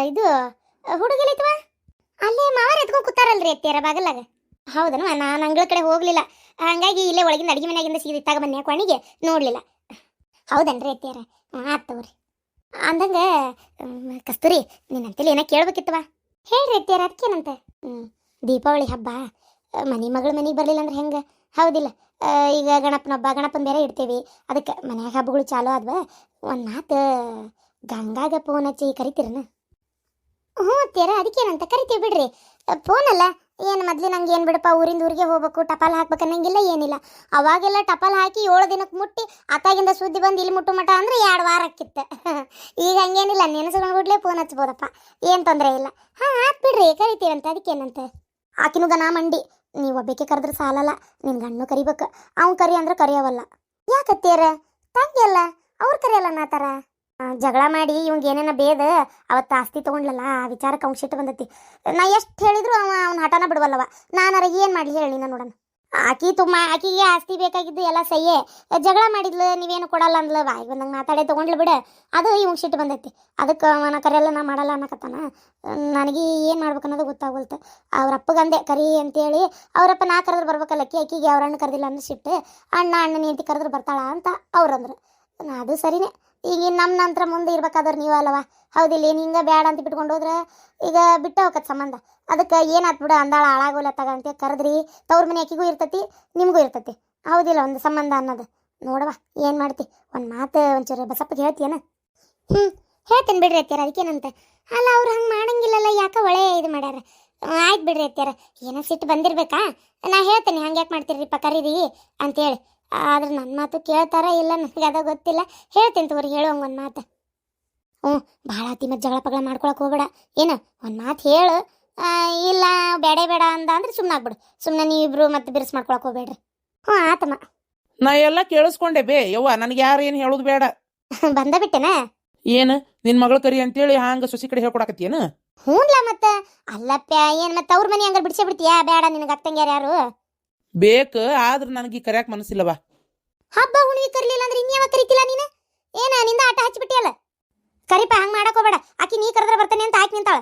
ಇದು ಹುಡುಗಿಲಿತ್ವ ಅಲ್ಲೇ ಮಾವಾರ ಎತ್ಕೊಂಡು ಕೂತಾರಲ್ರಿ ಅತ್ತಿಯರ ಬಾಗಲಾಗ. ಹೌದನು, ನಾನು ಅಂಗಳ ಕಡೆ ಹೋಗ್ಲಿಲ್ಲ, ಹಂಗಾಗಿ ಇಲ್ಲೇ ಒಳಗಿಂದ ಅಡಿಗೆ ಮನೆಯಾಗಿಂದ ಸೀದಾ ಇತ್ತಾಗ ಬನ್ನಿ ಕೊನೆಗೆ ನೋಡ್ಲಿಲ್ಲ. ಹೌದನ್ರಿ ಅತ್ತಿಯರ, ಆತವ್ರಿ. ಅಂದಂಗ ಕಸ್ತೂರಿ, ನಿನ್ನಂತೇಳಿ ಏನೋ ಕೇಳ್ಬೇಕಿತ್ತವ. ಹೇಳ್ರಿ ಅತ್ತಿಯರ, ಅದಕ್ಕೇನಂತ? ದೀಪಾವಳಿ ಹಬ್ಬ ಮಗಳ ಮನೆಗೆ ಬರಲಿಲ್ಲ ಅಂದ್ರೆ ಹೆಂಗೆ? ಹೌದಿಲ್ಲ, ಈಗ ಗಣಪನ ಹಬ್ಬ, ಗಣಪನ ಬೇರೆ ಇಡ್ತೇವಿ, ಅದಕ್ಕೆ ಮನ್ಯಾಗ ಹಬ್ಬಗಳು ಚಾಲು ಆದ್ವ. ಒಂದು ಮಾತು ಗಂಗಾಗ ಫೋನ್ ಹಚ್ಚಿ ಕರಿತೀರನ? ಹ್ಞೂ ಅತ್ತಿಯರ, ಅದಕ್ಕೇನಂತ ಕರಿತೀವಿ ಬಿಡ್ರಿ. ಫೋನ್ ಅಲ್ಲ ಏನು, ಮೊದ್ಲು ನಂಗೆ ಏನು ಬಿಡಪ್ಪ, ಊರಿಂದ ಊರಿಗೆ ಹೋಗ್ಬೇಕು, ಟಪಾಲ್ ಹಾಕ್ಬೇಕು ಅನ್ನಂಗಿಲ್ಲ ಏನಿಲ್ಲ. ಅವಾಗೆಲ್ಲ ಟಪಾಲ್ ಹಾಕಿ 7 ದಿನಕ್ಕೆ ಮುಟ್ಟಿ ಆತಾಗಿಂದ ಸುದ್ದಿ ಬಂದು ಇಲ್ಲಿ ಮುಟ್ಟು ಮಟ ಅಂದ್ರೆ 2 ವಾರ ಆಕಿತ್ತು. ಈಗ ಹಂಗೇನಿಲ್ಲ, ನೆನೆಸ್ಕೊಂಡ್ಬಿಡ್ಲೇ ಫೋನ್ ಹಚ್ಬೋದಪ್ಪ, ಏನು ತೊಂದರೆ ಇಲ್ಲ. ಹಾಂ ಆತ್ ಬಿಡ್ರಿ, ಕರಿತೀವಂತ, ಅದಕ್ಕೇನಂತ? ಆಕಿನೂ ಗನ ಮಂಡಿ, ನೀವು ಒಬ್ಬಕ್ಕೆ ಕರೆದ್ರೆ ಸಾಲಲ್ಲ, ನಿನ್ನ ಗಣ್ಣು ಕರಿಬೇಕು, ಅವ್ನು ಕರಿ ಅಂದ್ರೆ ಕರಿಯವಲ್ಲ. ಯಾಕತ್ತೀರ? ತಂಗಿ ಅಲ್ಲ, ಅವ್ರು ಕರಿಯಲ್ಲ ನಾತರ. ಜಗಳ ಮಾಡಿ ಇವಂಗೆ ಏನೇನ ಬೇದ ಅವತ್ತು ಆಸ್ತಿ ತೊಗೊಂಡ್ಲಲ್ಲ, ಆ ವಿಚಾರಕ್ಕೆ ಅವ್ನು ಸಿಟ್ಟು ಬಂದೈತಿ. ನಾ ಎಷ್ಟು ಹೇಳಿದ್ರು ಅವ್ನ ಹಠನ ಬಿಡವಲ್ಲವ. ನಾನಾರ ಏನು ಮಾಡಲಿ ಹೇಳಿ, ನಾನು ನೋಡೋಣ. ಆಕಿಗೆ ಆಸ್ತಿ ಬೇಕಾಗಿದ್ದು ಎಲ್ಲ ಸಹಿಯೇ, ಜಗಳ ಮಾಡಿದ್ಲು, ನೀವೇನು ಕೊಡಲ್ಲ ಅಂದ್ಲು, ಬಾಯಿಗೆ ಬಂದಂಗೆ ಮಾತಾಡೇ ತೊಗೊಂಡ್ಲು ಬಿಡ. ಅದು ಇವಂಗೆ ಸಿಟ್ಟು ಬಂದೈತಿ, ಅದಕ್ಕೆ ಅವನ ಕರೆಯಲ್ಲ, ನಾ ಮಾಡಲ್ಲ ಅನ್ನಕತ್ತಾನ. ನನಗೆ ಏನು ಮಾಡ್ಬೇಕು ಅನ್ನೋದು ಗೊತ್ತಾಗೋಲ್ತು. ಅವ್ರ ಅಪ್ಪಗಂದೆ ಕರಿ ಅಂತೇಳಿ, ಅವರಪ್ಪ ನಾ ಕರೆದ್ರೆ ಬರ್ಬೇಕಲ್ಲ, ಆಕಿಗೆ ಅವ್ರ ಅಣ್ಣ ಕರೆದಿಲ್ಲ ಅಂದ್ರೆ ಸಿಟ್ಟು, ಅಣ್ಣನ ಹೆಂಡತಿ ಕರೆದ್ರೆ ಬರ್ತಾಳ ಅಂತ ಅವ್ರಂದ್ರು. ಅದು ಸರಿನೇ, ಈಗ ನಮ್ಮ ನಂತರ ಮುಂದೆ ಇರ್ಬೇಕಾದ್ರೆ ನೀವು ಅಲ್ಲವಾ? ಹೌದಿಲ್ಲ, ಏನು ಹಿಂಗೆ ಬೇಡ ಅಂತ ಬಿಟ್ಕೊಂಡು ಹೋದ್ರೆ ಈಗ ಬಿಟ್ಟು ಹೋಗತ್ತೆ ಸಂಬಂಧ. ಅದಕ್ಕೆ ಏನಾತ್ ಬಿಡು, ಅಂದಾಳ ಹಾಳಾಗೋಲ್ಲ ತಗಂತೆ ಕರೆದ್ರಿ, ತವ್ರ ಮನೆ ಆಕಿಗೂ ಇರ್ತತಿ, ನಿಮಗೂ ಇರ್ತತಿ. ಹೌದಿಲ್ಲ, ಒಂದು ಸಂಬಂಧ ಅನ್ನೋದು. ನೋಡವಾ ಏನು ಮಾಡ್ತಿ, ಒಂದು ಮಾತು ಒಂಚೂರು ಬಸಪ್ಪಗೆ ಹೇಳ್ತೀಯನ? ಹೇಳ್ತೇನೆ ಬಿಡ್ರಿ ಅತ್ಯಾರ, ಅದಕ್ಕೇನಂತ? ಅಲ್ಲ, ಅವ್ರು ಹಂಗೆ ಮಾಡಂಗಿಲ್ಲಲ್ಲ, ಯಾಕೆ ಒಳ್ಳೆ ಇದು ಮಾಡ್ಯಾರ. ಆಯ್ತು ಬಿಡ್ರಿ ಅತ್ಯಾರ, ಏನೋ ಸಿಟ್ಟು ಬಂದಿರ್ಬೇಕಾ? ನಾ ಹೇಳ್ತೇನೆ, ಹಂಗೆ ಯಾಕೆ ಮಾಡ್ತೀರಿಪ್ಪ ಕರೀರಿ ಅಂತೇಳಿ. ಆದ್ರೆ ನನ್ನ ಮಾತು ಕೇಳ್ತಾರ ಇಲ್ಲ ನನಗೆ ಅದ ಗೊತ್ತಿಲ್ಲ. ಹೇಳ್ತೇನೆ ತಗೋರಿ, ಹೇಳುವಂಗೆ ಒಂದು ಮಾತು. ಭಾಳ ಅತಿ ಮತ್ತು ಜಗಳ ಪಗಳ ಮಾಡ್ಕೊಳಕ್ಕೆ ಹೋಗ್ಬೇಡ, ಏನು ಒಂದು ಮಾತು ಹೇಳು. ಇಲ್ಲ ಬೇಡ ಬೇಡ ಅಂದ ಅಂದ್ರೆ ಸುಮ್ಮನೆ ಆಗ್ಬಿಡು, ಸುಮ್ಮನೆ ನೀವಿಬ್ರು ಮತ್ತೆ ಬಿರ್ಸ್ ಮಾಡ್ಕೊಳಕ್ಕೆ ಹೋಗ್ಬೇಡ್ರಿ. ಆತಮ್ಮ, ನಾ ಎಲ್ಲ ಕೇಳಿಸ್ಕೊಂಡೆ ಬೇ ಯವ್ವ, ನನಗೆ ಯಾರು ಏನು ಹೇಳೋದು ಬೇಡ. ಬಂದ ಬಿಟ್ಟೆನ? ಏನು ನಿನ್ನ ಮಗಳ ಕರಿ ಅಂತೇಳಿ ಹಂಗೆ ಸೊಸಿ ಕಡೆ ಹೇಳ್ಕೊಡಕತ್ತೇನು? ಹ್ಞೂನ್ಲ ಮತ್ತೆ. ಅಲ್ಲಪ್ಪ, ಏನು ಮತ್ತೆ ಅವ್ರ ಮನೆ ಹಂಗಾರೆ ಬಿಡಿಸೇ ಬಿಡ್ತೀಯಾ? ಬೇಡ, ನಿನಗೆ ಅಕ್ಕಂಗ್ಯಾರ ಯಾರು ಬೇಕು, ಆದ್ರೆ ನನಗೆ ಕರ್ಯಾಕ ಮನಸ್ಸಿಲ್ಲವಾ. ಹಬ್ಬ ಹುಣ್ಣಿಗೆ ಕರಿಲಿಲ್ಲ ಅಂದ್ರೆ ಇನ್ಯಾವ ಕರಿತಿಲ್ಲ ನೀನು? ಏನ ನಿಂದ ಆಟ ಹಚ್ಚಿಬಿಟ್ಟಿಯಲ್ಲ? ಕರಿಪ, ಹಂಗೆ ಮಾಡಕ್ ಹೋಗ್ಬೇಡ. ಆಕಿ ನೀ ಕರೆದ್ರೆ ಬರ್ತಾನೆ ಅಂತ ಆಕಿ ನಿಂತಾಳ.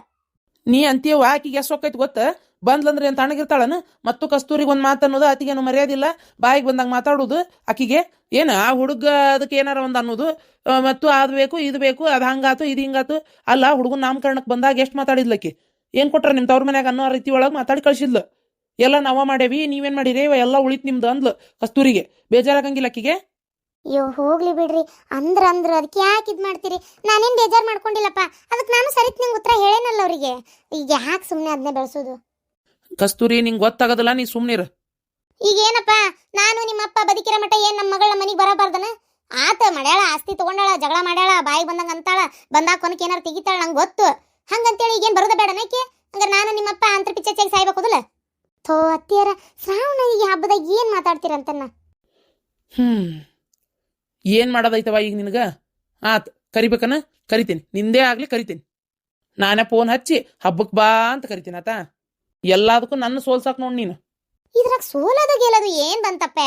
ನೀ ಅಂತೀಯವ, ಆಕಿಗೆ ಎಷ್ಟು ಹೊಕ್ಕೈತಿ ಗೊತ್ತ? ಬಂದ್ಲಂದ್ರೆ ಏನು ತಣ್ಣಗಿರ್ತಾಳನ? ಮತ್ತು ಕಸ್ತೂರಿಗೆ ಒಂದು ಮಾತು ಅನ್ನೋದು ಆಕಿಗೇನು ಮರ್ಯಾದಿಲ್ಲ, ಬಾಯಿಗೆ ಬಂದಾಗ ಮಾತಾಡೋದು ಆಕಿಗೆ ಏನು? ಆ ಹುಡುಗ ಅದಕ್ಕೆ ಏನಾರ ಒಂದು ಅನ್ನೋದು, ಮತ್ತು ಅದು ಬೇಕು ಇದು ಬೇಕು, ಅದು ಹಂಗಾತು ಇದು ಹಿಂಗಾತು. ಅಲ್ಲ, ಹುಡುಗನ ನಾಮಕರಣಕ್ಕೆ ಬಂದಾಗ ಎಷ್ಟು ಮಾತಾಡಿದ್ಲಕ್ಕಿ? ಏನು ಕೊಟ್ರ ನಿಮ್ಮ ತವ್ರ ಮನ್ಯಾಗ ಅನ್ನೋ ರೀತಿ ಒಳಗೆ ಮಾತಾಡಿ ಕಳಿಸಿದ್ಲು. ಎಲ್ಲ ನಾವ ಮಾಡೇವಿ, ನೀವೇನು ಮಾಡಿರಿ, ಎಲ್ಲ ಉಳಿತು ನಿಮ್ದು ಅಂದ್ಲು ಕಸ್ತೂರಿಗೆ. ಬೇಜಾರಾಗಂಗಿಲ್ಲ ಆಕಿಗೆ? ಅಯ್ಯೋ ಹೋಗ್ಲಿ ಬಿಡ್ರಿ, ಅಂದ್ರ ಅದಕ್ಕೆ ಯಾಕೆ ಇದು ಮಾಡ್ತೀರಿ? ನಾನೇನು ಬೇಜಾರು ಮಾಡ್ಕೊಂಡಿಲ್ಲಪ್ಪ, ಅದಕ್ಕೆ ನಾನು ಸರಿತ್ ನಿಂಗೆ ಉತ್ತರ ಹೇಳೇನಲ್ಲ ಅವರಿಗೆ. ಈಗ ಯಾಕೆ ಸುಮ್ಮನೆ ಅದನ್ನೇ ಬೆಳೆಸೋದು? ಕಸ್ತೂರಿ, ನಿಂಗೆ ಗೊತ್ತಾಗೋದಿಲ್ಲ, ನೀ ಸುಮ್ಮನಿರು. ಈಗ ಏನಪ್ಪ, ನಾನು ನಿಮ್ಮಪ್ಪ ಬದುಕಿರೋ ಮಟ್ಟ ಏನು ನಮ್ಮ ಮಗಳ ಮನೆಗೆ ಬರಬಾರ್ದನ? ಆತ ಮಾಡ್ಯಾಳ, ಆಸ್ತಿ ತೊಗೊಂಡಾಳ, ಜಗಳ ಮಾಡ್ಯಾಳ, ಬಾಯಿಗೆ ಬಂದಂಗೆ ಅಂತಾಳ, ಬಂದಾಗ ಕೊನಕ್ಕೆ ಏನಾರು ತೆಗಿತಾಳ, ನಂಗೆ ಗೊತ್ತು. ಹಂಗಂತೇಳಿ ಈಗೇನು ಬರೋದ ಬೇಡ ನೈಕೆ? ಹಂಗಾರೆ ನಾನು ನಿಮ್ಮಪ್ಪ ಅಂತರ ಪಿಚ್ಚೆಚ್ಚಾಗಿ ಸಾಯ್ಬೇಕುದಲ್ಲ? ಥೋ ಅತ್ತಿಯರ, ಶ್ರಾವಣ ಈ ಹಬ್ಬದಾಗ ಏನು ಮಾತಾಡ್ತೀರಂತನ್ನ? ಏನು ಮಾಡೋದೈತವ ಈಗ ನಿನಗೆ? ಆತು, ಕರಿಬೇಕನ? ಕರಿತೀನಿ, ನಿಂದೇ ಆಗಲಿ ಕರಿತೀನಿ. ನಾನೇ ಫೋನ್ ಹಚ್ಚಿ ಹಬ್ಬಕ್ಕೆ ಬಾ ಅಂತ ಕರಿತೀನಿ ಆತ. ಎಲ್ಲದಕ್ಕೂ ನನ್ನ ಸೋಲ್ಸಾಕ್ ನೋಡಿ ನೀನು. ಇದ್ರಾಗ ಸೋಲೋದು ಗೆಲ್ಲೋದು ಏನು ಬಂತಪ್ಪ?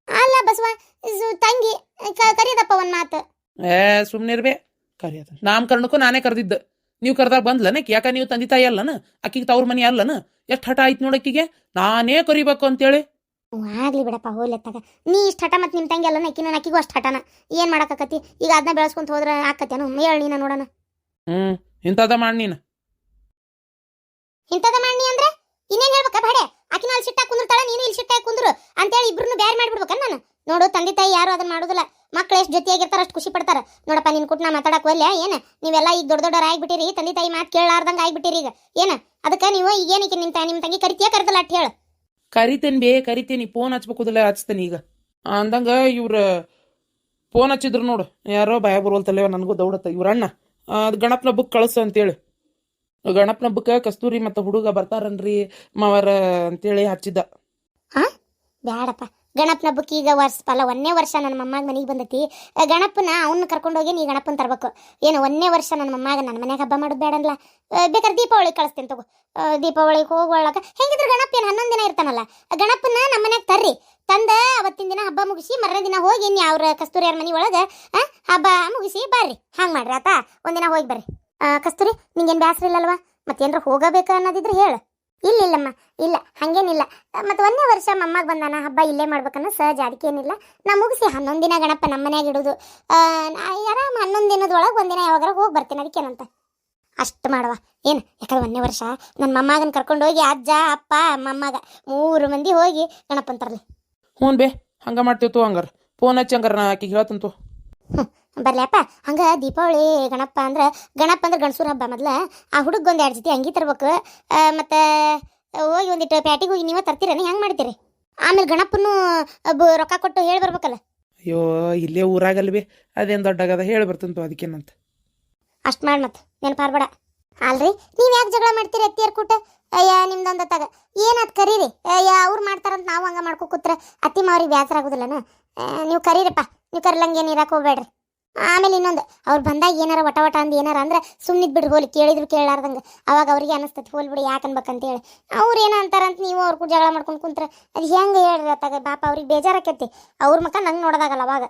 ಅಲ್ಲ ಬಸವ, ತಂಗಿ ಕರಿಯದಪ್ಪ ಒಂದು ಮಾತು. ಸುಮ್ಮನಿರ್ಬೇ, ಕರಿಯದ ನಾಮಕರಣಕ್ಕೂ ನಾನೇ ಕರೆದಿದ್ದ. ನೀವು ಕರೆದಾಗ ಬಂದ್ಲನ? ಯಾಕೆ ನೀವು ತಂದೆ ತಾಯಿ ಅಲ್ಲನ? ಅಕ್ಕಿಗೆ ತವ್ರ ಮನೆ ಅಲ್ಲನ? ಎಷ್ಟು ಹಠ ಆಯ್ತು ನೋಡಕ್ಕಿಗೆ, ನಾನೇ ಕರಿಬೇಕು ಅಂತೇಳಿ. ಆಗ್ಲಿ ಬಿಡಪ್ಪ, ಹೋಗ್ಲೆತ್ತಾಗ ನೀ ಇಷ್ಟು ಹಠ ಮತ್ತು ನಿಮ್ಮ ತಂಗಿ ಅಲ್ಲನ, ಅಕ್ಕಿಗೂ ಅಷ್ಟು ಹಠನ. ಏನು ಮಾಡಕತ್ತಿ ಈಗ? ಅದನ್ನ ಬೆಳೆಸ್ಕೊಂತ ಹೋದ್ರೆ ಆಕತ್ತೇನು? ಹೇಳಿ ನೀನು ನೋಡೋಣ. ಇಂಥದ ಮಾಡಿ ನೀನು. ಇಂಥದ ಮಾಡಿ ಅಂದ್ರೆ ಇನ್ನೇನು ಹೇಳ್ಬೇಕ? ಬೇಡ, ಆಕಿನ ಅಲ್ಲಿ ಸಿಟ್ಟಾಗಿ ಕುಂದಿರ್ತಾಳ, ನೀನು ಇಲ್ಲಿ ಸಿಟ್ಟಾಗಿ ಕುಂದ್ರು ಅಂತೇಳಿ ಇಬ್ರು ಬೇರೆ ಮಾಡಿಬಿಡ್ಬೇಕನ್ನ ನಾನು? ನೋಡು, ತಂದೆ ತಾಯಿ ಯಾರು ಅದನ್ನ ಮಾಡೋದಿಲ್ಲ. ಮಕ್ಳು ಎಷ್ಟು ಜೊತೆಯಾಗಿರ್ತಾರ ಅಷ್ಟು ಖುಷಿ ಪಡ್ತಾರ. ನೋಡಪ್ಪ, ನಿನ್ ಕುಟ್ಟ ನಾ ಮಾತಾಡಕ್ ಒಲ್ಲೆ ಏನು? ನೀವೆಲ್ಲ ಈಗ ದೊಡ್ಡವ್ರು ಆಗಿಬಿಟ್ಟಿರಿ, ತಂದೆ ತಾಯಿ ಮಾತು ಕೇಳಾರ್ದಂಗೆ ಆಗಿಬಿಟ್ಟಿರಿ ಈಗ. ಏನು ಅದಕ್ಕೆ ನೀವು ಈಗ ಏನಕ್ಕೆ ನಿಮ್ಮ ತಂಗಿ ಕರಿತೀಯ ಕರೆದಲ್ಲ ಅಟ್ ಹೇಳು? ಕರಿತೇನೆ ಬೇ, ಕರಿತೇನಿ. ಫೋನ್ ಹಚ್ಬೇಕುದಲ್ಲ, ಹಚ್ತೇನೆ ಈಗ. ಅಂದಂಗ ಇವ್ರ ಫೋನ್ ಹಚ್ಚಿದ್ರು ನೋಡು, ಯಾರೋ ಭಯ ಬರುವಲ್ತಲ್ಲವ, ನನಗೂ ದೌಡತ್ತ. ಇವ್ರ ಅಣ್ಣ ಅದು ಗಣಪನ ಹಬ್ಬಕ್ಕೆ ಕಳಿಸು ಅಂತೇಳಿ. ಗಣಪನ ಹಬ್ಬಕ್ಕೆ ಕಸ್ತೂರಿ ಮತ್ತು ಹುಡುಗ ಬರ್ತಾರನ್ರಿ ಮಾವರ ಅಂತೇಳಿ ಹಚ್ಚಿದ್ದ. ಬ್ಯಾಡಪ್ಪ, ಗಣಪನ ಹಬ್ಬಕ್ಕೆ ಈಗ ಒಂದನೇ ವರ್ಷ ನನ್ನ ಮಮ್ಮಾಗ ಮನೆಗೆ ಬಂದೈತಿ. ಗಣಪನ ಅವ್ನ ಕರ್ಕೊಂಡೋಗಿ ನೀ ಗಣಪನ ತರಬೇಕು. ಏನು ಒಂದನೇ ವರ್ಷ ನನ್ನ ಮಮ್ಮಾಗ ನನ್ನ ಮನ್ಯಾಗ ಹಬ್ಬ ಮಾಡೋದು ಬೇಡಲ್ಲ. ಬೇಕಾದ್ರೆ ದೀಪಾವಳಿ ಕಳಿಸ್ತೇನೆ ತಗೋ. ದೀಪಾವಳಿಗೆ ಹೋಗೋಳಕ ಹೆಂಗಿದ್ರು ಗಣಪ ಏನು 11 ದಿನ ಇರ್ತಾನಲ್ಲ. ಗಣಪನ ನಮ್ಮ ಮನ್ಯಾಗ ತರ್ರಿ. ತಂದ ಅವತ್ತಿನ ದಿನ ಹಬ್ಬ ಮುಗಿಸಿ ಮರ್ರೆ ದಿನ ಹೋಗಿ ಅವ್ರ ಕಸ್ತೂರಿಯವ್ರ ಮನೆ ಒಳಗೆ ಹಬ್ಬ ಮುಗಿಸಿ ಬರ್ರಿ. ಹಂಗೆ ಮಾಡ್ರಿ ಆತಾ, ಒಂದಿನ ಹೋಗಿ ಬರ್ರಿ. ಕಸ್ತೂರಿ ನಿಂಗೇನು ಬ್ಯಾಸರ ಇಲ್ಲಲ್ವಾ ಮತ್ತೇನ್ರ ಹೋಗಬೇಕು ಅನ್ನೋದಿದ್ರೆ ಹೇಳು. ಇಲ್ಲಮ್ಮ ಇಲ್ಲ ಹಂಗೇನಿಲ್ಲ. ಮತ್ತು 1ನೇ ವರ್ಷ ಮಮ್ಮಗೆ ಬಂದಾನ ಹಬ್ಬ ಇಲ್ಲೇ ಮಾಡ್ಬೇಕನ್ನೋ ಸಹಜ, ಅದಕ್ಕೇನಿಲ್ಲ. ನಾ ಮುಗಿಸಿ 11 ದಿನ ಗಣಪ ನಮ್ಮ ಮನ್ಯಾಗ ಇಡೋದು. ಆರಾಮ 11 ದಿನದೊಳಗೆ ಒಂದಿನ ಯಾವಾಗಾರ ಹೋಗಿ ಬರ್ತೀನಿ, ಅದಕ್ಕೇನಂತ ಅಷ್ಟು ಮಾಡುವ ಏನು. ಯಾಕಂದ್ರೆ 1ನೇ ವರ್ಷ ನನ್ನ ಮೊಮ್ಮಗನ ಕರ್ಕೊಂಡು ಹೋಗಿ ಅಜ್ಜ ಅಪ್ಪ ಮೊಮ್ಮಗ 3 ಮಂದಿ ಹೋಗಿ ಗಣಪನ್ ತರಲಿ. ಹ್ಞೂ ಬೇ ಹಂಗೆ ಮಾಡ್ತೀವಿ ಹಂಗಾರ ಫೋನ್ ಹಚ್ಚಿ ಹಂಗಾರ ನಾ ಆಕಿಗೆ ಹೇಳ್ತಂತು. ಬರ್ಲಿಯಪ್ಪ. ಹಂಗೆ ದೀಪಾವಳಿ ಗಣಪ ಅಂದ್ರೆ ಗಣಸೂರ ಹಬ್ಬ. ಮೊದ್ಲು ಆ ಹುಡುಗೊಂದು 2 ಜೊತೆ ಅಂಗಿ ತರ್ಬೇಕು. ಮತ್ತು ಹೋಗಿ ಒಂದಿಟ್ಟು ಪ್ಯಾಟಿಗೆ ಹೋಗಿ ನೀವೇ ತರ್ತೀರೇನೆ, ಹೆಂಗೆ ಮಾಡ್ತೀರಿ? ಆಮೇಲೆ ಗಣಪನ್ನು ರೊಕ್ಕ ಕೊಟ್ಟು ಹೇಳಿ ಬರ್ಬೇಕಲ್ಲ. ಅಯ್ಯೋ ಇಲ್ಲೇ ಊರಾಗಲ್ವೇ ಅದೇನು ದೊಡ್ಡಾಗದ ಹೇಳಿ ಬರ್ತಂತು, ಅದಕ್ಕೇನಂತ. ಅಷ್ಟು ಮಾಡಿ ಮತ್ತೆ ನೆನಪಾರ್ಬೇಡ. ಅಲ್ರಿ ನೀವು ಯಾಕೆ ಜಗಳ ಮಾಡ್ತೀರಿ ಅತ್ತಿಯರ್ ಕೂಟ? ಅಯ್ಯ ನಿಮ್ದೊಂದು ತಗ ಏನಾದ್ ಕರೀರಿ. ಅಯ್ಯ ಅವ್ರು ಮಾಡ್ತಾರಂತ ನಾವು ಹಂಗೆ ಮಾಡ್ಕೊ ಕೂತ್ರೆ ಅತ್ತಿ ಮಾವ್ರಿಗೆ ಬೇಸರ ಆಗೋದಿಲ್ಲನ? ನೀವು ಕರೀರಪ್ಪ, ನೀವು ಕರ್ಲಂಗೆ ಏನು ಇರಕ್ಕೆ ಹೋಗ್ಬೇಡ್ರಿ. ಆಮೇಲೆ ಇನ್ನೊಂದು, ಅವ್ರು ಬಂದಾಗ ಏನಾರ ವಟ ಅಂದು ಏನಾರ ಅಂದ್ರೆ ಸುಮ್ಮನಿದ್ ಬಿಡ್ರಿ, ಹೋಲಿ ಕೇಳಿದ್ರು ಕೇಳಾರ್ದಂಗೆ. ಅವಾಗ ಅವ್ರಿಗೆ ಅನಿಸ್ತೈತಿ ಹೋಲ್ ಬಿಡಿ ಯಾಕೆ ಅನ್ಬೇಕಂತೇಳಿ. ಅವ್ರು ಏನೋ ಅಂತಾರಂತ ನೀವು ಅವ್ರ ಕೂಡ ಜಗಳ ಮಾಡ್ಕೊಂಡು ಕುಂತ್ರೆ ಅದು ಹೆಂಗೆ ಹೇಳ್ರಿ? ಅತ್ತಾಗ ಪಾಪ ಅವ್ರಿಗೆ ಬೇಜಾರಾಕೈತಿ. ಅವ್ರ ಮಕ್ಕ ನಂಗೆ ನೋಡೋದಾಗಲ್ಲ ಅವಾಗ.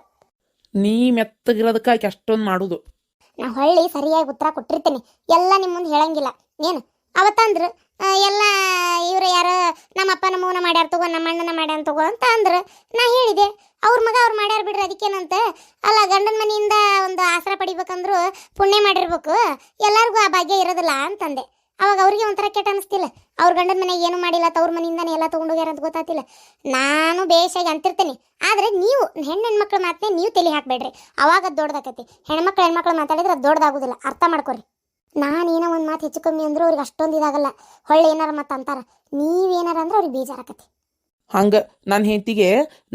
ನೀ ಮೆತ್ತಗಿರೋದಕ್ಕೆ ಆಕೆ ಅಷ್ಟೊಂದು ಮಾಡೋದು. ನಾ ಹೊಳ್ಳಿ ಸರಿಯಾಗಿ ಉತ್ತರ ಕೊಟ್ಟಿರ್ತೀನಿ, ಎಲ್ಲ ನಿಮ್ಮ ಮುಂದೆ ಹೇಳಂಗಿಲ್ಲ. ಏನು ಅವತ್ತಂದ್ರೆ ಎಲ್ಲ ಇವ್ರು ಯಾರು ನಮ್ಮ ಅಪ್ಪ ನಮ್ಮವನ ಮಾಡ್ಯಾರ ತಗೋ, ನಮ್ಮ ಅಣ್ಣನ ಮಾಡ್ಯಾರ ತಗೋ ಅಂತ ಅಂದ್ರೆ ನಾ ಹೇಳಿದೆ ಅವ್ರ ಮಗ ಅವ್ರು ಮಾಡ್ಯಾರ ಬಿಡ್ರಿ, ಅದಕ್ಕೇನಂತ. ಅಲ್ಲ ಗಂಡನ ಮನೆಯಿಂದ ಒಂದು ಆಸರ ಪಡಿಬೇಕಂದ್ರು ಪುಣ್ಯ ಮಾಡಿರ್ಬೇಕು, ಎಲ್ಲರಿಗೂ ಆ ಭಾಗ್ಯ ಇರೋದಿಲ್ಲ ಅಂತಂದೆ. ಅವಾಗ ಅವ್ರಿಗೆ ಒಂಥರ ಕೆಟ್ಟ ಅನಿಸ್ತಿಲ್ಲ. ಅವ್ರ ಗಂಡನ ಮನೆಗೆ ಏನು ಮಾಡಿಲ್ಲ, ತವ್ರ ಮನೆಯಿಂದಾನೆ ಎಲ್ಲ ತೊಗೊಂಡೋಗ್ಯಾರ ಅಂತ ಗೊತ್ತಾತಿಲ್ಲ. ನಾನು ಬೇಷಾಗಿ ಅಂತಿರ್ತೀನಿ, ಆದರೆ ನೀವು ಹೆಣ್ಮಕ್ಳು ಮಾತನ್ನೇ ನೀವು ತಲೆ ಹಾಕಬೇಡ್ರಿ, ಅವಾಗ ಅದು ದೊಡ್ಡದಾಕೈತಿ. ಹೆಣ್ಮಕ್ಳು ಮಾತಾಡಿದ್ರೆ ಅದು ದೊಡ್ಡದಾಗೋದಿಲ್ಲ, ಅರ್ಥ ಮಾಡ್ಕೊರಿ. ನಾನೇನೋ ಒಂದು ಮಾತು ಹೆಚ್ಚು ಕಮ್ಮಿ ಅಂದ್ರೆ ಅವ್ರಿಗೆ ಅಷ್ಟೊಂದು ಇದಾಗಲ್ಲ. ಹೊಳ್ಳಿ ಏನಾರ ಮತ್ತೆ ಅಂತಾರ, ನೀವೇನಾರ ಅಂದ್ರೆ ಅವ್ರಿಗೆ ಬೇಜಾರಾಕತಿ. ಹಂಗೆ ನನ್ನ ಹೆಂಡತಿಗೆ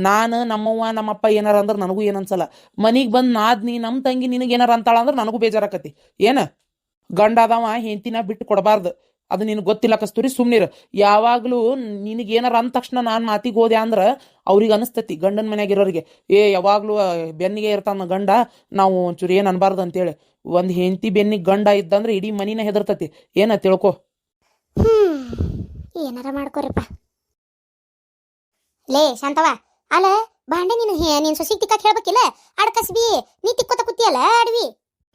ನಾನು ನಮ್ಮವ್ವ ನಮ್ಮಪ್ಪ ಏನಾರ ಅಂದ್ರೆ ನನಗೂ ಏನನ್ಸಲ್ಲ. ಮನಿಗೆ ಬಂದು ನಾದ್ನಿ ನಮ್ಮ ತಂಗಿ ನಿನಗೆ ಏನಾರ ಅಂತಾಳ ಅಂದ್ರೆ ನನಗೂ ಬೇಜಾರಾಕತಿ. ಏನು ಗಂಡ ಅದಾವ ಹೆಂಡತಿನ ಬಿಟ್ಟು ಕೊಡಬಾರ್ದು, ಅದು ನಿನಗೆ ಗೊತ್ತಿಲ್ಲ ಕಸ್ತೂರಿ, ಸುಮ್ಮನಿರು. ಯಾವಾಗಲೂ ನಿನಗೇನಾರ ಅಂದ ತಕ್ಷಣ ನಾನು ಮಾತಿಗೆ ಹೋದೆ ಅಂದ್ರೆ ಅವ್ರಿಗೆ ಅನಿಸ್ತತಿ ಗಂಡನ ಮನ್ಯಾಗಿರೋರಿಗೆ, ಯಾವಾಗಲೂ ಬೆನ್ನಿಗೆ ಇರ್ತಾನ ಗಂಡ, ನಾವು ಒಂಚೂರು ಏನು ಅನ್ಬಾರ್ದು ಅಂತೇಳಿ. ಒಂದು ಹೆಂಡತಿ ಬೆನ್ನಿಗೆ ಗಂಡ ಇದ್ದಂದ್ರೆ ಇಡೀ ಮನಿನ ಹೆದರ್ತತಿ. ಏನ ತಿಳ್ಕೊ. ಏನಾರ ಮಾಡ್ಕೊರಿಪ್ಪ. ಲೇ ಶಾಂತವ, ಅಲ್ಲ ಬಾಂಡೆ ನೀನು ಸೊಸಿಗೆ ತಿಕ್ಕಾಕ್ ಹೇಳ್ಬೇಕಿಲ್ಲ? ಅಡ್ಕಸ್ಬಿ ನೀ ತಿಕ್ಕೋತ ಕೂತಿಯಲ್ಲ ಅಡ್ವಿ.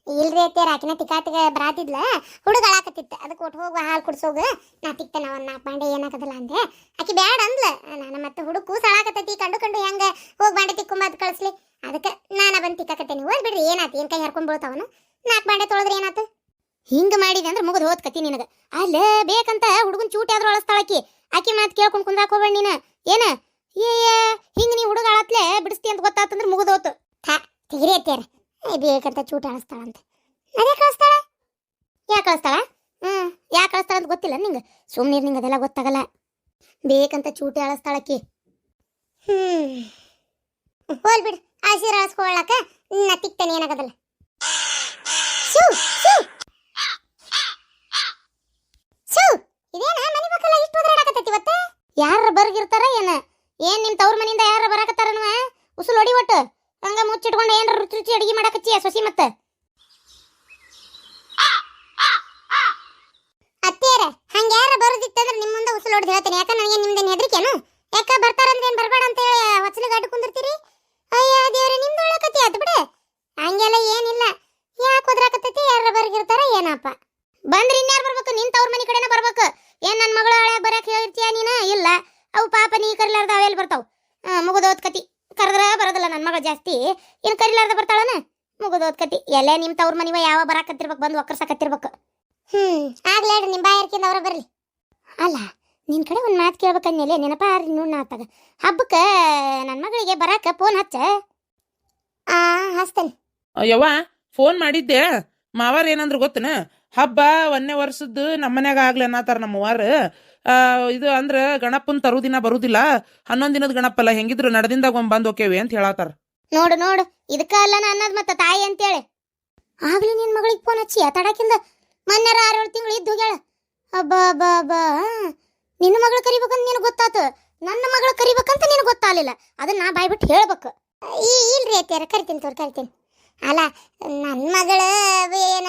ಇಲ್ರಿ ಅತ್ತೆ, ರಾಕಿನ ತಿಕ್ಕಾಟಿಗೆ ಬರಾತಿದ್ಲ, ಹುಡುಗ ಅಳಾಕತ್ತಿತ್ತ, ಅದಕ್ಕೆ ಒಟ್ಟು ಹೋಗುವ ಹಾಲು ಕುಡ್ಸೋಗ ನಾ ತಿಕ್ತೇನೆ ಒಂದು 4 ಬಾಂಡೆ ಏನಾಗದಲ್ಲ ಅಂದೆ. ಆಕಿ ಬ್ಯಾಡ ಅಂದ್ಲ. ನಾನು ಮತ್ತೆ ಹುಡುಗ ಕೂಸ ಅಳಾಕತ್ತೈತಿ, ಕಂಡು ಹೆಂಗೆ ಹೋಗಿ ಬಾಂಡೆ ತಿಕ್ಕೊಂಬದ್ ಕಳಿಸ್ಲಿ, ಅದಕ್ಕೆ ನಾನು ಬಂದು ತಿಕ್ಕಾಕತ್ತೇನೆ. ಹೋದ್ ಬಿಡ್ರಿ, ಏನಾತು ಏನು ಕೈ ಹರ್ಕೊಂಡ್ ಬೀಳ್ತಾವನ? 4 ಬಾಂಡೆ ತೊಳೆದ್ರೆ ಏನಾತು? ಹಿಂಗೆ ಮಾಡಿದೆ ಅಂದ್ರೆ ಮುಗಿದು ಹೋದ್ ಕತಿ ನಿನಗೆ. ಅಲ್ಲ ಬೇಕಂತ ಹುಡುಗನ್ ಚೂಟಿ ಆದ್ರೂ ಅಳಸ್ತಾಳಕಿ, ಆಕಿ ಮಾತು ಕೇಳ್ಕೊಂಡು ಕುಂದ್ರಾಕ್ ಹೋಗ್ಬೇಡ ನೀನು. ಏನ ಹಿಂಗೆ ನೀ ಹುಡುಗ ಅಳತ್ಲೆ ಬಿಡಿಸ್ತಿ ಅಂತ ಗೊತ್ತಾತಂದ್ರೆ ಮುಗಿದೋತು. ತೆಗಿರಿ ಅತ್ಯಾರ, ಬೇಕಂತ ಚೂಟಿ ಅಳಿಸ್ತಾಳಂತ. ಅದೇ ಕಳಿಸ್ತಾಳ? ಯಾಕೆ ಕಳಿಸ್ತಾಳ? ಯಾಕೆ ಕಳಿಸ್ತಾಳ ಅಂತ ಗೊತ್ತಿಲ್ಲ ನಿಂಗೆ? ಸುಮ್ಮನೆ ನಿಂಗೆ ಅದೆಲ್ಲ ಗೊತ್ತಾಗಲ್ಲ. ಬೇಕಂತ ಚೂಟಿ ಅಳಿಸ್ತಾಳಕ್ಕಿ. ಹೋಲ್ ಬಿಡು, ಆ ಸೀರೆ ಅಳಿಸ್ಕೊಳ್ಳಾಕ ನಾ ತಿಕ್ತೇನೆ, ಏನಾಗದಲ್ಲ. ಇದೇನ ಮನೆ ಮಕ್ಕಳ ಇಷ್ಟು ಓದಾಡಕತ್ತೈತಿ ಇವತ್ತು? ಯಾರ ಬರ್ಗಿರ್ತಾರ ಏನ್ ನಿಮ್ ತವ್ರ ಮನಿಯಿಂದ ಯಾರ ಬರಾಕತ್ತಾರನವ? ಉಸುಲ್ ಹೊಡಿ ಒಟ್ಟು. ಹಂಗ ಮುಚ್ಚಿಟ್ಕೊಂಡು ಏನ್ರ ರುಚಿ ಅಡಿಗೆ ಮಾಡಕತ್ತೀಯ ಸೊಸಿ? ಮತ್ತ ಅತ್ತೇರ ಹಂಗ ಯಾರ ಬರೋದಿತ್ತಂದ್ರೆ ನಿಮ್ಮ ಮುಂದೆ ಉಸುಲ್ ಹೊಡೆದು ಹೇಳ್ತೇನೆ. ಯಾಕ ನನಗೆ ನಿಮ್ದೇನು ಹೆದರಿಕೆನು? ಯಾಕ ಬರ್ತಾರಂದ್ರೆ ಏನ್ ಬರ್ಬೇಡ ಅಂತ ಹೇಳಿ ಹೊಚ್ಚಲಿಗೆ ಅಡ್ಡು ಕುಂದಿರ್ತೀರಿ? ಅಯ್ಯ ದೇವ್ರೆ, ನಿಮ್ದು ಒಳಕತ್ತಿ ಆತು ಬಿಡು. ಹಂಗೆಲ್ಲ ಏನಿಲ್ಲ. ಯಾಕೆ ಓದ್ರಾಕತ್ತೈತಿ? ಯಾರ ಬರ್ಗಿರ್ತಾರ ಏನಪ್ಪ? ಬಂದ್ರೆ ಇನ್ಯಾರು ಬರ್ಬೇಕು? ನಿನ್ ತವ್ರ ಮನಿ ಕಡೆನ ಬರ್ಬೇಕು. ಏನ್ ನನ್ನ ಮಗಳ ಹಳೆ ಬರಕ್ ಹೇಳಿರ್ತೀಯ ನೀನ? ಇಲ್ಲ, ಅವು ಪಾಪ ನೀ ಕರಿಲಾರ್ದ ಅವೆಲ್ಲಿ ಬರ್ತಾವ? ಮುಗಿದೋದ್ ಕತಿ. ಕರೆದ್ರ ಬರೋದಿಲ್ಲ ನನ್ನ ಮಗ ಜಾಸ್ತಿ, ಏನು ಕರಿಲಾರ್ದ ಬರ್ತಾಳನ? ಮುಗಿದೋದ್ ಕತಿ. ಎಲ್ಲೇ ನಿಮ್ಮ ತವ್ರ ಮನಿವ ಯಾವ ಬರಾಕತ್ತಿರ್ಬೇಕು, ಬಂದು ಒಕ್ಕರ್ಸಾಕತ್ತಿರ್ಬೇಕು. ಆಗ್ಲೇ ಹೇಳ್ರಿ, ನಿಮ್ಮ ಬಾಯರ್ಕಿಂದ ಅವ್ರ ಬರ್ಲಿ. ಅಲ್ಲ ನಿನ್ ಕಡೆ ಒಂದು ಮಾತು ಕೇಳ್ಬೇಕಂದ್ಮೇಲೆ ನೆನಪಾರಿ ನೋಡ್ ಆತಾಗ. ಹಬ್ಬಕ್ಕೆ ನನ್ನ ಮಗಳಿಗೆ ಬರಾಕ ಫೋನ್ ಹಚ್ಚ. ಹಚ್ತೇನೆ. ಯವ್ವ ಫೋನ್ ಮಾಡಿದ್ದೆ. ಮಾವಾರ ಏನಂದ್ರು ಗೊತ್ತನ? ಹಬ್ಬ 1ನೇ ವರ್ಷದ್ದು ನಮ್ಮನ್ಯಾಗ ಆಗ್ಲಿ ಅನ್ನತಾರ ನಮ್ಮವಾರ. ಇದು ಅಂದ್ರೆ ಗಣಪನ್ ತರುದಿನ ಬರುದಿಲ್ಲ, 11 ದಿನದ ಗಣಪಲ್ಲ, ಹೆಂಗಿದ್ರು ನಡೆದಿಂದಾಗ ಒಮ್ಮೆ ಬಂದು ಓಕೇವಿ ಅಂತ ಹೇಳತ್ತಾರ. ನೋಡು ಇದಕ್ಕ ಅಲ್ಲ ಅನ್ನೋದು ಮತ್ತೆ ತಾಯಿ ಅಂತೇಳಿ. ಆಗ್ಲಿ ನಿನ್ ಮಗಳಿಗೆ ಫೋನ್ ಹಚ್ಚಿ ತಡಕಿಂದ ಮೊನ್ನೆರ 6-7 ತಿಂಗಳು ಇದ್ದು ಹೋಗ್ಯಾಳ. ಅಬ್ಬಾ ನಿನ್ನ ಮಗಳು ಕರಿಬೇಕಂತ ನಿನಗೆ ಗೊತ್ತಾತು, ನನ್ನ ಮಗಳು ಕರಿಬೇಕಂತ ನಿನಗೆ ಗೊತ್ತಾಗಲಿಲ್ಲ. ಅದನ್ನ ನಾ ಬಾಯ್ ಬಿಟ್ಟು ಹೇಳ್ಬೇಕು. ಇಲ್ರಿ ಅತ್ಯಾರ, ಕರಿತೀನಿ. ಅಲ್ಲ ನನ್ನ ಮಗಳ ಏನ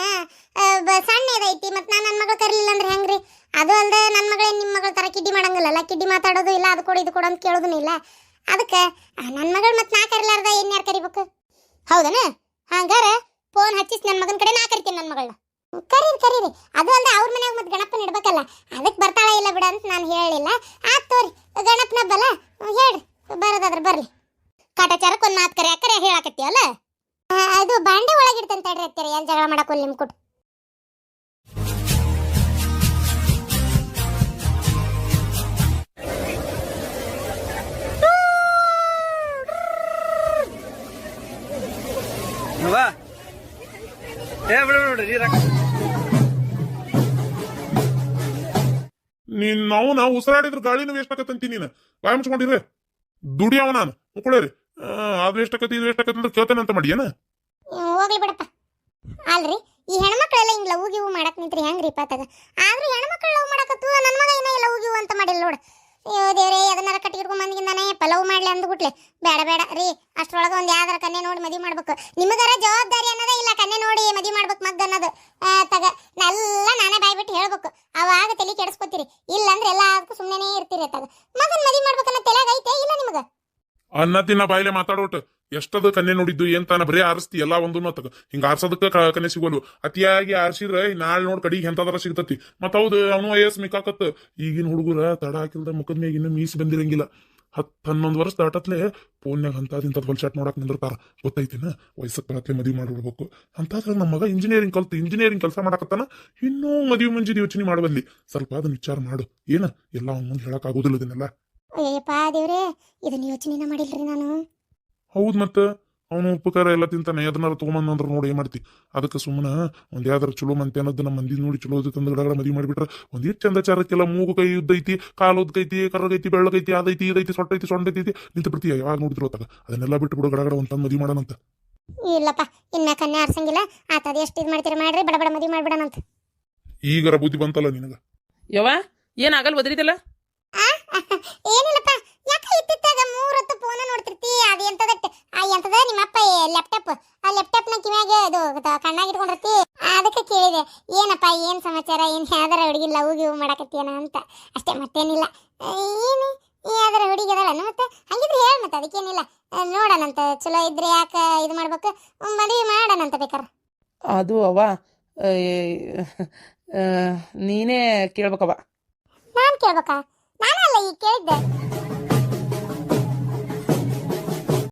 ಸಣ್ಣದೈತಿ, ಮತ್ತು ನಾನು ನನ್ನ ಮಗಳು ಕರೀಲಿಲ್ಲ ಅಂದ್ರೆ ಹೆಂಗ್ರಿ? ಅದು ಅಲ್ಲದೆ ನನ್ನ ಮಗಳೇ ನಿಮ್ಮ ಮಗಳ ಥರ ಕಿಡ್ಡಿ ಮಾಡಂಗಿಲ್ಲಲ್ಲ, ಕಿಡ್ಡಿ ಮಾತಾಡೋದು ಇಲ್ಲ, ಅದು ಕೊಡು ಇದು ಕೊಡು ಅಂತ ಕೇಳೋದು ಇಲ್ಲ. ಅದಕ್ಕೆ ನನ್ನ ಮಗಳು ಮತ್ತು ನಾ ಕರಿಲಾರ್ದ ಇನ್ಯಾರು ಕರಿಬೇಕು? ಹೌದನ? ಹಂಗಾರ ಫೋನ್ ಹಚ್ಚಿಸ್ ನನ್ನ ಮಗನ ಕಡೆ ನಾ ಕರಿತೀನಿ ನನ್ನ ಮಗಳನ್ನ. ಕರೀರಿ ಕರೀರಿ. ಅದು ಅಲ್ದ ಅವ್ರ ಮನ್ಯಾಗ ಮತ್ತೆ ಗಣಪನ ಇಡ್ಬೇಕಲ್ಲ, ಅದಕ್ಕೆ ಬರ್ತಾಳ ಇಲ್ಲ ಬಿಡ ಅಂತ ನಾನು ಹೇಳಿಲ್ಲ. ಆತ್ ತೋರಿ, ಗಣಪನ ಹಬ್ಬಲ್ಲ, ಹೇಳ್ರಿ ಬರೋದಾದ್ರೆ ಬರ್ಲಿ. ಕಾಟಾಚಾರಕ್ಕೆ ಒಂದು ಮಾತು ಕರೆ ಹೇಳಾಕತ್ತೀವಲ್ಲ, ಅದು ಬಾಂಡೆ ಒಳಗಿಡ್ತಂತ ಹೇಳ್ರಿ ಅತ್ತೀರಿ, ಎಲ್ಲಿ ಜಗಳ ಮಾಡಕ್ಕೆ ಹೋಗ್ಲಿ ನಿಮ್ ಕೊಟ್ಟು. ನಾವು ಉಸಿರಾಡಿದ್ರ ಗಾಳಿನೂ ವೇಸ್ಟ್ ಆಕತ್ತಂತಿ ನೀನು ಬಾಯ್ ಮುಚ್ಕೊಂಡಿರಿ. ದುಡಿಯವ ನಾನು ಮುಕ್ಕೊಳ್ಳೇರಿ. ಅದು ವೇಸ್ಟ್ ಆಕತಿ ಇದು ವೇಸ್ಟ್ ಆಕತಿ ಅಂತ ಕೇಳ್ತೇನೆ ಅಂತ ಮಾಡಿ ಏನ? ಹೋಗ್ಲಿ ಬಿಡಪ್ಪ. ಅಲ್ರಿ, ಈ ಹೆಣ್ಮಕ್ಳೆಲ್ಲ ಹಿಂಗ್ ಲವ್ ಗಿವ್ ಮಾಡಕ್ ನಿಂತ್ರಿ ಹೆಂಗ್ರಿ ಪಾತಾಗ? ಆದ್ರೂ ಹೆಣ್ಮಕ್ಳು ಲವ್ ಮಾಡಕತ್ತು, ನನ್ನ ಮಗ ಏನ ಲವ್ ಗಿವ್ ಅಂತ ಮಾಡಿಲ್ಲ ನೋಡು. ಅಯ್ಯೋ ದೇವ್ರೇ, ಅದನ್ನಾರ ಕಟ್ಟಿ ಹಿಡ್ಕೊಂಡ್ ಬಂದಿದ್ದಾನೆ ಪಲವ್ ಮಾಡ್ಲಿ ಅಂದ್ಬಿಟ್ಲೆ. ಬೇಡ ಬೇಡ ರೀ, ಅಷ್ಟ್ರೊಳಗ ಒಂದ್ ಯಾವ್ದಾರ ಕನ್ಯೆ ನೋಡಿ ಮದ್ವಿ ಮಾಡ್ಬೇಕು. ನಿಮಗಾರ ಜವಾಬ್ದಾರಿ ಅನ್ನೋದೇ ಇಲ್ಲ, ಕನ್ಯೆ ನೋಡಿ ಮದ್ವಿ ಮಾಡ್ಬೇಕು ಮಗ್ ಅನ್ನೋದು. ತಗ ಎಲ್ಲ ನಾನೇ ಬಾಯ್ಬಿಟ್ಟು ಹೇಳ್ಬೇಕು, ಅವಾಗ ತಲೆ ಕೆಡಿಸ್ಕೊತೀರಿ. ಇಲ್ಲ ಅಂದ್ರೆ ಎಲ್ಲದಕ್ಕೂ ಸುಮ್ಮನೆ ಇರ್ತೀರಿ. ತಗ ಮಗನ್ ಮದ್ವಿ ಮಾಡ್ಬೇಕನ್ನೋ ತಲೆಯಾಗ ಐತೆ ಇಲ್ಲ ನಿಮಗ? ಅನ್ನ ತಿನ್ನ ಬಾಯಿಲೆ ಮಾತಾಡೋಟ್ ಎಷ್ಟದ ಕನ್ಯೆ ನೋಡಿದ್ದು ಏನ್ ತಾನ ಬರೀ ಆರಿಸ್ತಿ ಎಲ್ಲ ಒಂದು ತಗ ಹಿಂಗ ಆರ್ಸೋದಕ್ಕ ಕನ್ಯೆ ಸಿಗೋಲು. ಅತಿಯಾಗಿ ಆರ್ಸಿದ್ರೆ ನಾಳೆ ನೋಡ್ ಕಡಿಗೆ ಎಂತದಾರ ಸಿಗ್ತತಿ. ಮತ್ ಹೌದು, ಅವನು ವಯಸ್ಸು ಮಿಕ್ಕಾಕತ್. ಈಗಿನ ಹುಡುಗರ ತಡ ಹಾಕಿಲ್ದ ಮುಖದ ಮ್ಯಾಗ ಇನ್ನೂ ಮೀಸಿ ಬಂದಿರಂಗಿಲ್ಲ. 10-11 ವರ್ಷ ದಾಟತ್ಲೆ ಫೋನ್ಯಾಗ ಅಂತದ್ ಹೊಲ್ಚಾಟ್ ನೋಡಕ್ ನಿಂದಿರ್ತಾರ. ಗೊತ್ತೈತಿನ? ವಯಸ್ಸಕ್ಕೆ ಬರತ್ಲೆ ಮದ್ವಿ ಮಾಡ್ಬಿಡ್ಬೇಕು ಅಂತಾದ್ರೆ ನಮ್ಮ ಮಗ ಇಂಜಿನಿಯರಿಂಗ್ ಕೆಲಸ ಮಾಡಕತ್ತಾನ. ಇನ್ನೂ ಮದ್ವಿ ಮುಂಜಿದ ಯೋಚನೆ ಮಾಡಬಲ್ಲಿ. ಸ್ವಲ್ಪ ಅದನ್ನ ವಿಚಾರ ಮಾಡು. ಏನ ಎಲ್ಲ ಅವ್ನ ಮುಂದೆ ಹೇಳಕ್ ಆಗೋದಿಲ್ಲ ಇದನ್ನೆಲ್ಲ. ಅಯ್ಯಪ್ಪ ದೇವ್ರೇ, ಇದನ್ನ ಯೋಚನೆನ ಮಾಡಿಲ್ರಿ ನಾನು. ಹೌದ್ ಮತ್ತ ಅವನು ಉಪಕಾರ ಎಲ್ಲ ತಿಂತಾನೆ. ಅದನ್ನಾರ ತಗೊಂಬಂದ್ರ ನೋಡಿ ಏನ್ ಮಾಡ್ತಿ? ಅದಕ್ಕೆ ಸುಮ್ಮನೆ ಒಂದ್ ಯಾವ್ದಾರ ಚಲೋ ಮಂತೆ ಅನ್ನೋದು ನಮ್ಮ ಮಂದಿ ನೋಡಿ ಚಲೋ ತಂದ ಗಿಡಗಳ ಮದ್ವಿ ಮಾಡಿಬಿಟ್ರ ಒಂದಿಷ್ಟು ಚಂದಚಾರಕ್ಕೆಲ್ಲ ಮೂಗು ಕೈ ಉದ್ದೈತಿ, ಕಾಲು ಉದ್ದೈತಿ, ಕರ್ರಗೈತಿ, ಬೆಳ್ಳಗೈತಿ, ಅದೈತಿ ಇದೈತಿ, ಸೊಟ್ಟೈತಿ, ಸೊಂಡೈತಿ ನಿಂತು ಬಿಡ್ತೀಯ. ಯಾವಾಗ ನೋಡಿದ್ರು ಅತ್ತಾಗ ಅದನ್ನೆಲ್ಲ ಬಿಟ್ಟು ಬಿಡು, ಗಡಗಡ ಒಂದ್ ಮದ್ವಿ ಮಾಡೋಣಂತ. ಇಲ್ಲಪ್ಪ, ಇನ್ನ ಕನ್ಯಾ ಆರ್ಸಂಗಿಲ್ಲ. ಆತದ ಎಷ್ಟು ಇದು ಮಾಡ್ತೀರಿ ಮಾಡ್ರಿ, ಬಡ ಬಡ ಮದ್ವಿ ಮಾಡ್ಬಿಡಣಂತ. ಈಗರ ಬುದ್ಧಿ ಬಂತಲ್ಲ ನಿನಗ? ಯವ್ವ ಏನಾಗಲ್ ಒದರಿದಲ್ಲ? ಏನಿಲ್ಲಪ್ಪ, ಯಾಕ ಇತ್ತಿತ್ತಾಗ 3 ಹೊತ್ತು ಫೋನ್ ನೋಡ್ತಿರ್ತಿ? ಅದು ಎಂತದ ನಿಮ್ಮಪ್ಪ ಲ್ಯಾಪ್ಟಾಪ್, ಆ ಲ್ಯಾಪ್ಟಾಪ್ ನ ಕಿವ್ಯಾಗ ಅದು ಕಣ್ಣಾಗ ಇಟ್ಕೊಂಡಿರ್ತಿ. ಅದಕ್ಕೆ ಕೇಳಿದೆ, ಏನಪ್ಪ ಏನ್ ಸಮಾಚಾರ, ಏನ್ ಯಾವ್ದಾರ ಹುಡುಗಿ ಲವ್ ಗಿವ್ ಮಾಡಕತ್ತೀನ ಅಂತ ಅಷ್ಟೇ, ಮತ್ತೇನಿಲ್ಲ. ಏನು ಯಾವ್ದಾರ ಹುಡುಗಿ ಅದಲ್ಲ ಮತ್ತೆ? ಹಂಗಿದ್ರೆ ಹೇಳ, ಮತ್ತೆ ಅದಕ್ಕೇನಿಲ್ಲ. ನೋಡೋಣಂತ, ಚಲೋ ಇದ್ರೆ ಯಾಕ ಇದು ಮಾಡ್ಬೇಕು, ಮದುವೆ ಮಾಡೋಣಂತ ಬೇಕಾರ. ಅದು ಅವ್ವ ನೀನೇ ಕೇಳ್ಬೇಕವ್ವ. ನಾನ್ ಕೇಳ್ಬೇಕಾ? ನಾನಲ್ಲ ಈಗ ಕೇಳಿದ್ದೆ.